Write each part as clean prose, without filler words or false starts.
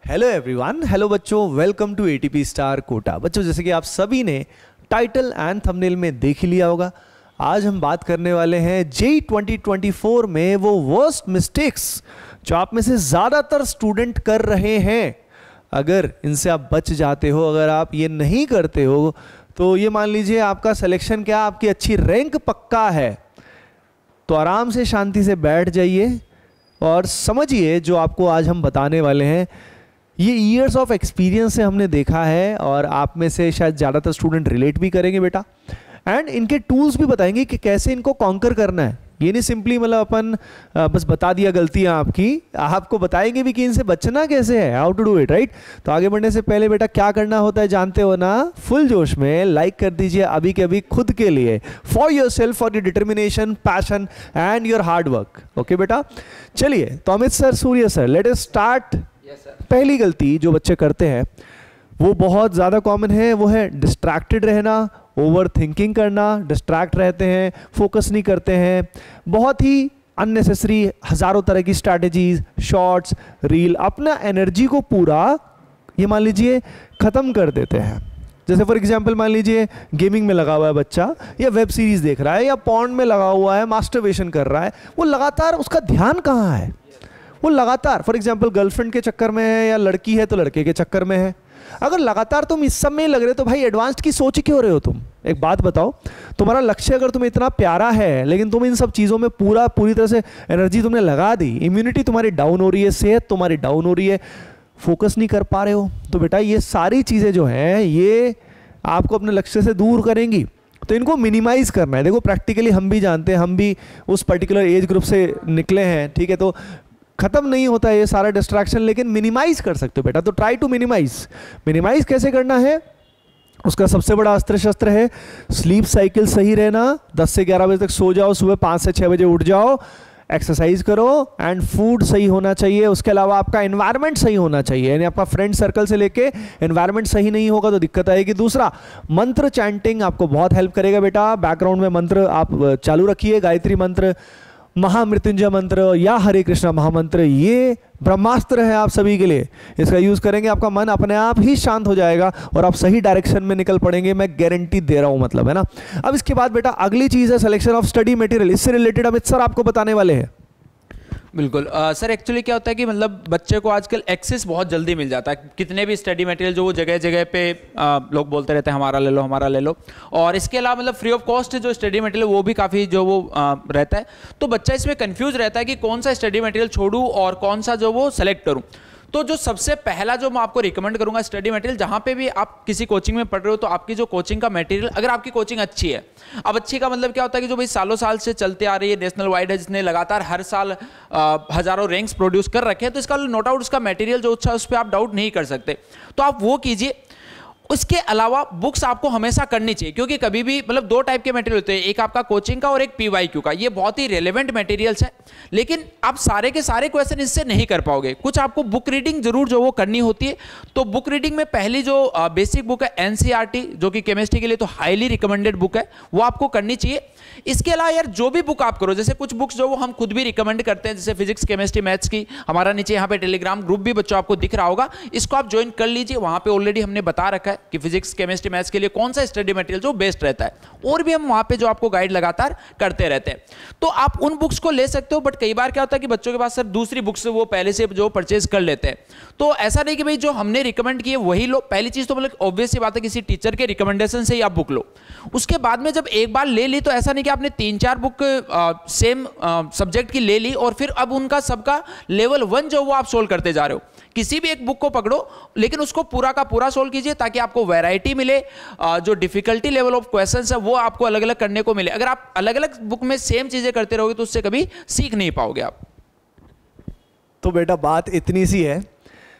Hello everyone, hello बच्चों, welcome to ATP star Kota. बच्चों, जैसे कि आप सभी ने टाइटल एंड थंबनेल में देख लिया होगा, आज हम बात करने वाले हैं जेईई 2024 में वो वर्स्ट मिस्टेक्स जो आप में से ज़्यादातर स्टूडेंट कर रहे हैं। अगर इनसे आप बच जाते हो, अगर आप ये नहीं करते हो, तो ये मान लीजिए आपका सिलेक्शन क्या, आपकी अच्छी रैंक पक्का है। तो आराम से शांति से बैठ जाइए और समझिए जो आपको आज हम बताने वाले हैं। ये ईयर्स ऑफ एक्सपीरियंस से हमने देखा है और आप में से शायद ज़्यादातर स्टूडेंट रिलेट भी करेंगे बेटा। एंड इनके टूल्स भी बताएंगे कि कैसे इनको कॉन्कर करना है। ये नहीं सिंपली मतलब अपन बस बता दिया गलतियां आपकी, आपको बताएंगे भी कि इनसे बचना कैसे है, how to do it, right. तो आगे बढ़ने से पहले बेटा क्या करना होता है जानते हो ना। फुल जोश में लाइक कर दीजिए अभी के अभी खुद के लिए, for your self, for your determination, passion and your hard work. Okay बेटा, चलिए तो अमित सर, सूर्य सर, लेट अस स्टार्ट। पहली गलती जो बच्चे करते हैं वो बहुत ज़्यादा कॉमन है, वो है डिस्ट्रैक्टेड रहना, ओवर थिंकिंग करना। डिस्ट्रैक्ट रहते हैं, फोकस नहीं करते हैं, बहुत ही अननेसेसरी हज़ारों तरह की स्ट्रैटेजीज, शॉर्ट्स, रील, अपना एनर्जी को पूरा ये मान लीजिए ख़त्म कर देते हैं। जैसे फॉर एग्जांपल मान लीजिए गेमिंग में लगा हुआ है बच्चा, या वेब सीरीज़ देख रहा है, या पॉर्न में लगा हुआ है, मास्टरबेशन कर रहा है, वो लगातार, उसका ध्यान कहाँ है, वो लगातार फॉर एग्जांपल गर्लफ्रेंड के चक्कर में है, या लड़की है तो लड़के के चक्कर में है। अगर लगातार तुम इस सब में लग रहे हो तो भाई एडवांस्ड की सोच ही क्यों रहे हो तुम। एक बात बताओ, तुम्हारा लक्ष्य अगर तुम्हें इतना प्यारा है लेकिन तुम इन सब चीज़ों में पूरी तरह से एनर्जी तुमने लगा दी, इम्यूनिटी तुम्हारी डाउन हो रही है, सेहत तुम्हारी डाउन हो रही है, फोकस नहीं कर पा रहे हो, तो बेटा ये सारी चीज़ें जो हैं ये आपको अपने लक्ष्य से दूर करेंगी। तो इनको मिनिमाइज़ करना है। देखो प्रैक्टिकली हम भी जानते हैं, हम भी उस पर्टिकुलर एज ग्रुप से निकले हैं, ठीक है। तो खत्म नहीं होता है ये सारा डिस्ट्रैक्शन, लेकिन मिनिमाइज कर सकते हो बेटा। तो ट्राई टू मिनिमाइज कैसे करना है, उसका सबसे बड़ा अस्त्र शस्त्र है स्लीप साइकिल सही रहना। 10 से 11 बजे तक सो जाओ, सुबह 5 से 6 बजे उठ जाओ, एक्सरसाइज करो, एंड फूड सही होना चाहिए। उसके अलावा आपका एनवायरनमेंट सही होना चाहिए, यानी आपका फ्रेंड सर्कल से लेके एनवायरनमेंट सही नहीं होगा तो दिक्कत आएगी। दूसरा, मंत्र चैंटिंग आपको बहुत हेल्प करेगा बेटा। बैकग्राउंड में मंत्र आप चालू रखिए, गायत्री मंत्र, महामृत्युंजय मंत्र या हरे कृष्णा महामंत्र, ये ब्रह्मास्त्र है आप सभी के लिए। इसका यूज़ करेंगे, आपका मन अपने आप ही शांत हो जाएगा और आप सही डायरेक्शन में निकल पड़ेंगे, मैं गारंटी दे रहा हूँ, मतलब है ना। अब इसके बाद बेटा अगली चीज़ है सिलेक्शन ऑफ स्टडी मटेरियल। इससे रिलेटेड अमित सर आपको बताने वाले हैं। बिल्कुल सर, एक्चुअली क्या होता है कि मतलब बच्चे को आजकल एक्सेस बहुत जल्दी मिल जाता है, कितने भी स्टडी मटेरियल जो वो जगह जगह पे लोग बोलते रहते हैं हमारा ले लो हमारा ले लो। और इसके अलावा मतलब फ्री ऑफ कॉस्ट जो स्टडी मटेरियल वो भी काफ़ी जो वो रहता है, तो बच्चा इसमें कंफ्यूज रहता है कि कौन सा स्टडी मटेरियल छोड़ूं और कौन सा जो वो सेलेक्ट करूं। तो जो सबसे पहला जो मैं आपको रिकमेंड करूंगा स्टडी मटेरियल, जहां पे भी आप किसी कोचिंग में पढ़ रहे हो तो आपकी जो कोचिंग का मटेरियल, अगर आपकी कोचिंग अच्छी है, अब अच्छी का मतलब क्या होता है कि जो भाई सालों साल से चलते आ रही है, नेशनल वाइड है, जिसने लगातार हर साल हजारों रैंक्स प्रोड्यूस कर रखे हैं, तो इसका नो डाउट उसका मटेरियल जो अच्छा है उस पर आप डाउट नहीं कर सकते, तो आप वो कीजिए। उसके अलावा बुक्स आपको हमेशा करनी चाहिए, क्योंकि कभी भी मतलब दो टाइप के मटेरियल होते हैं, एक आपका कोचिंग का और एक पीवाईक्यू का। ये बहुत ही रेलेवेंट मटेरियल्स है, लेकिन आप सारे के सारे क्वेश्चन इससे नहीं कर पाओगे। कुछ आपको बुक रीडिंग जरूर जो वो करनी होती है। तो बुक रीडिंग में पहली जो बेसिक बुक है एनसीईआरटी, जो कि केमिस्ट्री के लिए तो हाईली रिकमेंडेड बुक है, वो आपको करनी चाहिए। इसके अलावा यार जो भी बुक आप करो, जैसे कुछ बुक्स जो वो हम खुद भी रिकमेंड करते हैं, जैसे फिजिक्स, केमिस्ट्री, मैथ्स की, हमारा नीचे यहाँ पे टेलीग्राम ग्रुप भी बच्चों आपको दिख रहा होगा, इसको आप ज्वाइन कर लीजिए। वहाँ पे ऑलरेडी हमने बता रखा है कि फिजिक्स, केमिस्ट्री, मैथ्स के लिए कौन सा स्टडी मटेरियल जो बेस्ट रहता है, और भी हम वहाँ पे जो आपको गाइड लगातार करते रहते हैं। तो आप उन बुक्स को ले सकते हो, बट कई बार क्या होता है कि बच्चों के पास सर दूसरी बुक्स वो पहले से जो परचेज कर लेते हैं, तो ऐसा नहीं कि भाई जो हमने रिकमेंड किए वही लो। पहली चीज तो मतलब ऑब्वियस सी बात है, किसी टीचर के रिकमेंडेशन से ही आप बुक लो। उसके बाद में जब एक बार ले ली, तो ऐसा नहीं कि आपने 3-4 बुक सेम सब्जेक्ट की ले ली और फिर अब उनका सबका लेवल 1 जो वो आप सोल्व करते जा रहे हो। किसी भी एक बुक को पकड़ो, लेकिन उसको पूरा का पूरा सोल्व कीजिए, ताकि आपको वैरायटी मिले, जो डिफिकल्टी लेवल ऑफ क्वेश्चंस है वो आपको अलग अलग करने को मिले। अगर आप अलग अलग बुक में सेम चीजें करते रहोगे तो उससे कभी सीख नहीं पाओगे आप। तो बेटा बात इतनी सी है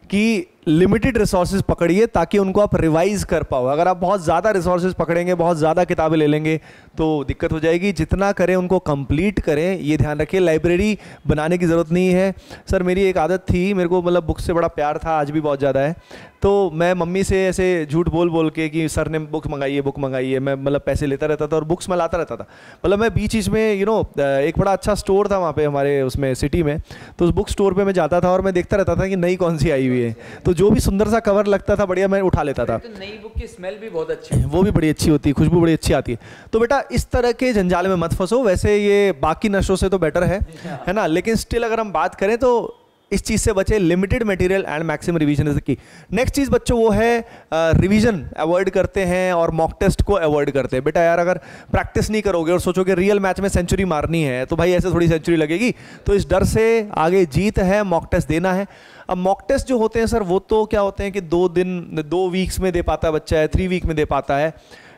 कि लिमिटेड रिसोर्सेज पकड़िए ताकि उनको आप रिवाइज कर पाओ। अगर आप बहुत ज़्यादा रिसोर्सेज पकड़ेंगे, बहुत ज़्यादा किताबें ले लेंगे तो दिक्कत हो जाएगी। जितना करें उनको कंप्लीट करें, ये ध्यान रखिए। लाइब्रेरी बनाने की ज़रूरत नहीं है। सर मेरी एक आदत थी, मेरे को मतलब बुक से बड़ा प्यार था, आज भी बहुत ज़्यादा है। तो मैं मम्मी से ऐसे झूठ बोल बोल के कि सर ने बुक मंगाई है, मैं मतलब पैसे लेता रहता था और बुक्स मैं लाता रहता था। मतलब मैं बीच में एक बड़ा अच्छा स्टोर था वहाँ पे हमारे उसमें सिटी में, तो उस बुक स्टोर पे मैं जाता था और मैं देखता रहता था कि नई कौन सी आई हुई है, तो जो भी सुंदर सा कवर लगता था बढ़िया मैं उठा लेता था। तो नई बुक की स्मेल भी बहुत अच्छी है, वो भी बड़ी अच्छी होती है, खुशबू बड़ी अच्छी आती है। तो बेटा इस तरह के जंजाल में मत फंसो, वैसे ये बाकी नशों से तो बेटर है ना, लेकिन स्टिल अगर हम बात करें तो इस चीज़ से बचे, limited material and maximum revision is की। नेक्स्ट चीज़ बच्चों वो है रिवीजन अवॉइड करते हैं और मॉक टेस्ट को अवॉइड करते हैं। बेटा यार अगर प्रैक्टिस नहीं करोगे और सोचोगे रियल मैच में सेंचुरी मारनी है तो भाई ऐसे थोड़ी सेंचुरी लगेगी, तो इस डर से आगे जीत है, मॉक टेस्ट देना है। अब मॉक टेस्ट जो होते हैं सर वो तो क्या होते हैं कि 2 वीक्स में दे पाता है बच्चा, है 3 वीक में दे पाता है,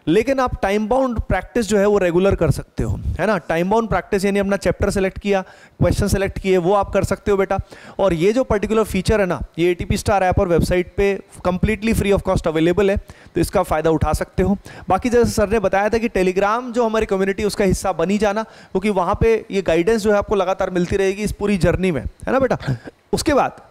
लेकिन आप टाइम बाउंड प्रैक्टिस जो है वो रेगुलर कर सकते हो, है ना। टाइम बाउंड प्रैक्टिस यानी अपना चैप्टर सेलेक्ट किया, क्वेश्चन सेलेक्ट किए, वो आप कर सकते हो बेटा। और ये जो पर्टिकुलर फीचर है ना, ये एटीपी स्टार ऐप और वेबसाइट पे completely free of cost available है, तो इसका फ़ायदा उठा सकते हो। बाकी जैसे सर ने बताया था कि टेलीग्राम जो हमारी कम्युनिटी उसका हिस्सा बनी जाना, क्योंकि वहाँ पे ये गाइडेंस जो है आपको लगातार मिलती रहेगी इस पूरी जर्नी में, है ना बेटा। उसके बाद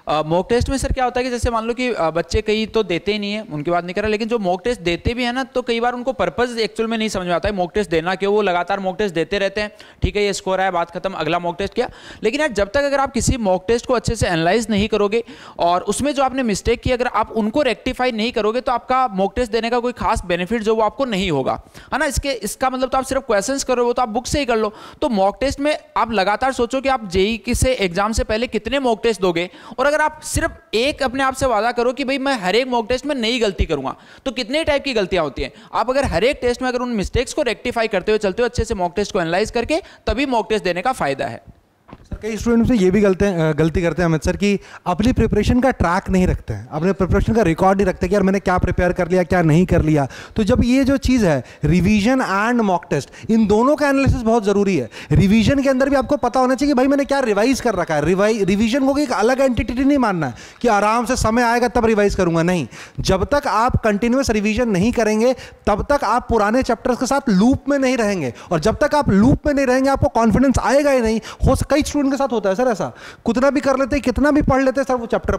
मॉक टेस्ट में सर क्या होता है कि जैसे मान लो कि बच्चे कई तो देते ही नहीं है, उनकी बात नहीं कर रहा, लेकिन जो मॉक टेस्ट देते भी है ना, तो कई बार उनको पर्पस एक्चुअल में नहीं समझ में आता है मॉक टेस्ट देना क्यों। वो लगातार मॉक टेस्ट देते रहते हैं, ठीक है ये स्कोर आया, बात खत्म, अगला मॉक टेस्ट किया। लेकिन यार जब तक अगर आप किसी मॉक टेस्ट को अच्छे से एनालाइज नहीं करोगे और उसमें जो आपने मिस्टेक की अगर आप उनको रेक्टिफाई नहीं करोगे, तो आपका मॉक टेस्ट देने का कोई खास बेनिफिट जो वो आपको नहीं होगा, है ना। इसका मतलब तो आप सिर्फ क्वेश्चंस करो, वो तो आप बुक से ही कर लो। तो मॉक टेस्ट में आप लगातार सोचो कि आप जेईई से एग्जाम से पहले कितने मॉक टेस्ट दोगे, और अगर आप सिर्फ एक अपने आप से वादा करो कि भाई मैं हर एक मॉक टेस्ट में नई गलती करूंगा, तो कितने टाइप की गलतियां होती हैं। आप अगर हर एक टेस्ट में अगर उन मिस्टेक्स को रेक्टिफाई करते हुए चलते हो, अच्छे से मॉक टेस्ट को एनालाइज करके, तभी मॉक टेस्ट देने का फायदा है। सर कई स्टूडेंट से ये भी गलती करते हैं अमित सर कि अपनी प्रिपरेशन का ट्रैक नहीं रखते हैं, अपने प्रिपरेशन का रिकॉर्ड नहीं रखते कि यार मैंने क्या प्रिपेयर कर लिया क्या नहीं कर लिया। तो जब ये जो चीज़ है रिवीजन एंड मॉक टेस्ट, इन दोनों का एनालिसिस बहुत ज़रूरी है। रिवीजन के अंदर भी आपको पता होना चाहिए कि भाई मैंने क्या रिवाइज कर रखा है। रिवीजन को एक अलग एंटिटी नहीं मानना है कि आराम से समय आएगा तब रिवाइज करूंगा, नहीं। जब तक आप कंटिन्यूस रिवीजन नहीं करेंगे तब तक आप पुराने चैप्टर्स के साथ लूप में नहीं रहेंगे, और जब तक आप लूप में नहीं रहेंगे आपको कॉन्फिडेंस आएगा ही नहीं। कई स्टूडेंट के साथ होता है सर ऐसा, कितना भी कर लेते कितना भी पढ़ लेते सर वो चैप्टर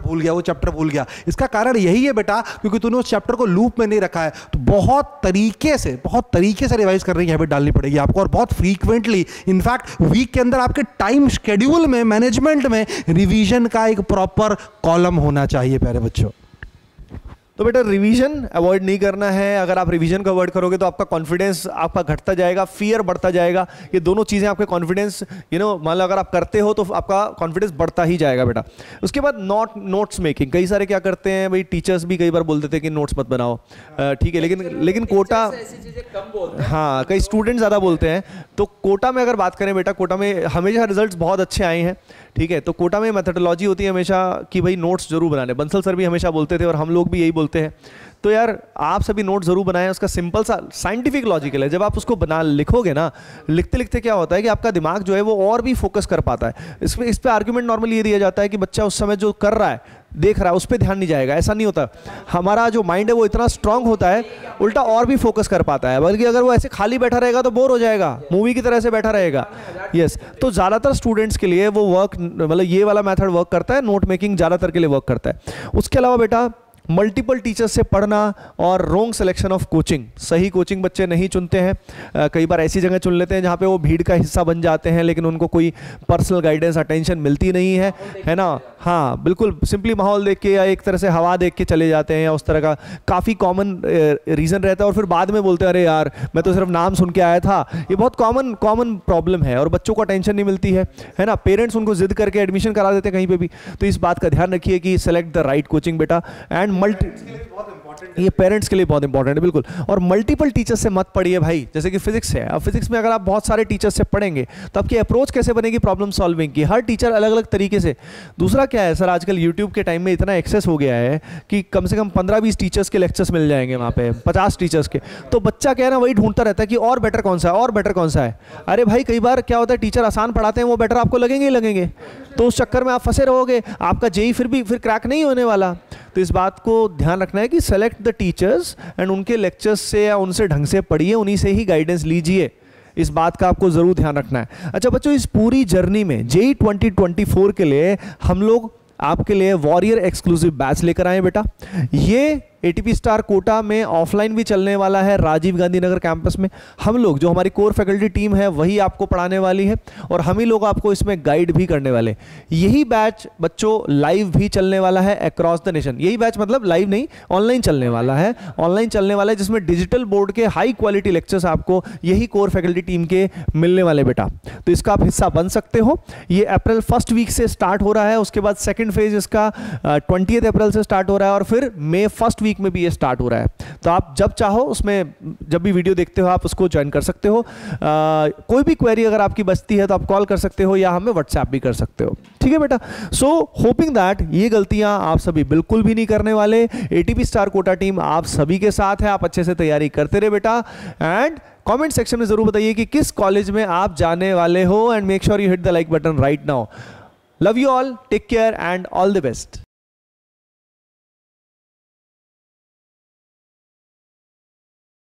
भूल गया। इसका कारण यही है बेटा क्योंकि तूने उस चैप्टर को लूप में नहीं रखा है। तो बहुत तरीके से रिवाइज करने की हैबिट डालनी पड़ेगी आपको, और बहुत फ्रीक्वेंटली, इनफैक्ट वीक के अंदर आपके टाइम शेड्यूल में, मैनेजमेंट में रिवीजन का एक प्रॉपर कॉलम होना चाहिए प्यारे बच्चों। तो बेटा रिवीजन अवॉइड नहीं करना है। अगर आप रिवीजन को अवॉइड करोगे तो आपका कॉन्फिडेंस आपका घटता जाएगा, फियर बढ़ता जाएगा। ये दोनों चीज़ें आपके कॉन्फिडेंस मान लो अगर आप करते हो तो आपका कॉन्फिडेंस बढ़ता ही जाएगा बेटा। उसके बाद नोट्स मेकिंग, कई सारे क्या करते हैं भाई, टीचर्स भी कई बार बोल देते हैं कि नोट्स मत बनाओ, ठीक है, लेकिन कोटा, हाँ कई स्टूडेंट ज़्यादा बोलते हैं। तो कोटा में अगर बात करें बेटा, कोटा में हमेशा रिजल्ट्स बहुत अच्छे आए हैं, ठीक है। तो कोटा में मेथोडोलॉजी होती है हमेशा कि भाई नोट्स जरूर बनाने, बंसल सर भी हमेशा बोलते थे और हम लोग भी यही बोलते हैं। तो यार आप सभी नोट जरूर बनाएं, उसका सिंपल सा साइंटिफिक लॉजिकल है। जब आप उसको लिखोगे ना, लिखते लिखते क्या होता है कि आपका दिमाग जो है वो और भी फोकस कर पाता है। इस पे आर्ग्यूमेंट नॉर्मली ये दिया जाता है कि बच्चा उस समय जो कर रहा है, देख रहा है, उस पर ध्यान नहीं जाएगा। ऐसा नहीं होता, हमारा जो माइंड है वो इतना स्ट्रांग होता है, उल्टा और भी फोकस कर पाता है। बल्कि अगर वो ऐसे खाली बैठा रहेगा तो बोर हो जाएगा, मूवी की तरह से बैठा रहेगा। यस, तो ज़्यादातर स्टूडेंट्स के लिए वो वर्क, मतलब ये वाला मेथड वर्क करता है, नोट मेकिंग ज़्यादातर के लिए वर्क करता है। उसके अलावा बेटा मल्टीपल टीचर्स से पढ़ना और रोंग सिलेक्शन ऑफ कोचिंग, सही कोचिंग बच्चे नहीं चुनते हैं। कई बार ऐसी जगह चुन लेते हैं जहाँ पे वो भीड़ का हिस्सा बन जाते हैं, लेकिन उनको कोई पर्सनल गाइडेंस अटेंशन मिलती नहीं है ना। हाँ बिल्कुल, सिंपली माहौल देख के या एक तरह से हवा देख के चले जाते हैं, या उस तरह का काफ़ी कॉमन रीज़न रहता है। और फिर बाद में बोलते हैं अरे यार मैं तो सिर्फ नाम सुन के आया था। ये बहुत कॉमन प्रॉब्लम है और बच्चों को अटेंशन नहीं मिलती है ना। पेरेंट्स उनको जिद करके एडमिशन करा देते हैं कहीं पे भी। तो इस बात का ध्यान रखिए कि सेलेक्ट द राइट कोचिंग बेटा, एंड ये पेरेंट्स के लिए बहुत इंपॉर्टेंट है बिल्कुल। और मल्टीपल टीचर्स से मत पढ़िए भाई, जैसे कि फिजिक्स है। अब फिजिक्स में अगर आप बहुत सारे टीचर्स से पढ़ेंगे तो आपकी अप्रोच कैसे बनेगी प्रॉब्लम सॉल्विंग की, हर टीचर अलग अलग तरीके से। दूसरा क्या है सर, आजकल यूट्यूब के टाइम में इतना एक्सेस हो गया है कि कम से कम 15-20 टीचर्स के लेक्चर्स मिल जाएंगे वहाँ पे, 50 टीचर्स के। तो बच्चा क्या है ना, वही ढूंढता रहता है कि और बेटर कौन सा है, और बेटर कौन सा है। अरे भाई कई बार क्या होता है, टीचर आसान पढ़ाते हैं, वो बेटर आपको लगेंगे ही लगेंगे, तो उस चक्कर में आप फंसे रहोगे, आपका जेईई फिर क्रैक नहीं होने वाला। तो इस बात को ध्यान रखना है कि सेलेक्ट द टीचर्स एंड उनके लेक्चर्स से या उनसे ढंग से पढ़िए, उन्हीं से ही गाइडेंस लीजिए। इस बात का आपको ज़रूर ध्यान रखना है। अच्छा बच्चों, इस पूरी जर्नी में जेईई 2024 के लिए हम लोग आपके लिए वॉरियर एक्सक्लूसिव बैच लेकर आए बेटा। ये एटीपी स्टार कोटा में ऑफलाइन भी चलने वाला है राजीव गांधी नगर कैंपस में। हम लोग जो हमारी कोर फैकल्टी टीम है वही आपको पढ़ाने वाली है और हम ही लोग आपको इसमें गाइड भी करने वाले। यही बैच बच्चों लाइव भी चलने वाला है अक्रॉस द नेशन। यही बैच मतलब लाइव नहीं, ऑनलाइन चलने वाला है। ऑनलाइन चलने वाला है जिसमें डिजिटल बोर्ड के हाई क्वालिटी लेक्चर्स आपको यही कोर फैकल्टी टीम के मिलने वाले बेटा। तो इसका आप हिस्सा बन सकते हो। ये अप्रैल फर्स्ट वीक से स्टार्ट हो रहा है, उसके बाद सेकेंड फेज इसका 20 अप्रैल से स्टार्ट हो रहा है और फिर मई फर्स्ट वीक में भी ये स्टार्ट हो रहा है। तो आप जब चाहो उसमें जब भी वीडियो देखते हो आप उसको ज्वाइन कर सकते हो। कोई भी क्वेरी अगर आपकी बचती है तो आप कॉल कर सकते हो या हमें व्हाट्सएप भी कर सकते हो, ठीक है बेटा। सो होपिंग दैट ये गलतियां आप सभी बिल्कुल भी नहीं करने वाले। एटीपी स्टार कोटा टीम आप सभी के साथ है, आप अच्छे से तैयारी करते रहे बेटा। एंड कमेंट सेक्शन में जरूर बताइए कि किस कॉलेज में आप जाने वाले हो and make sure you hit the like button right now. Love you all, take care and all the best.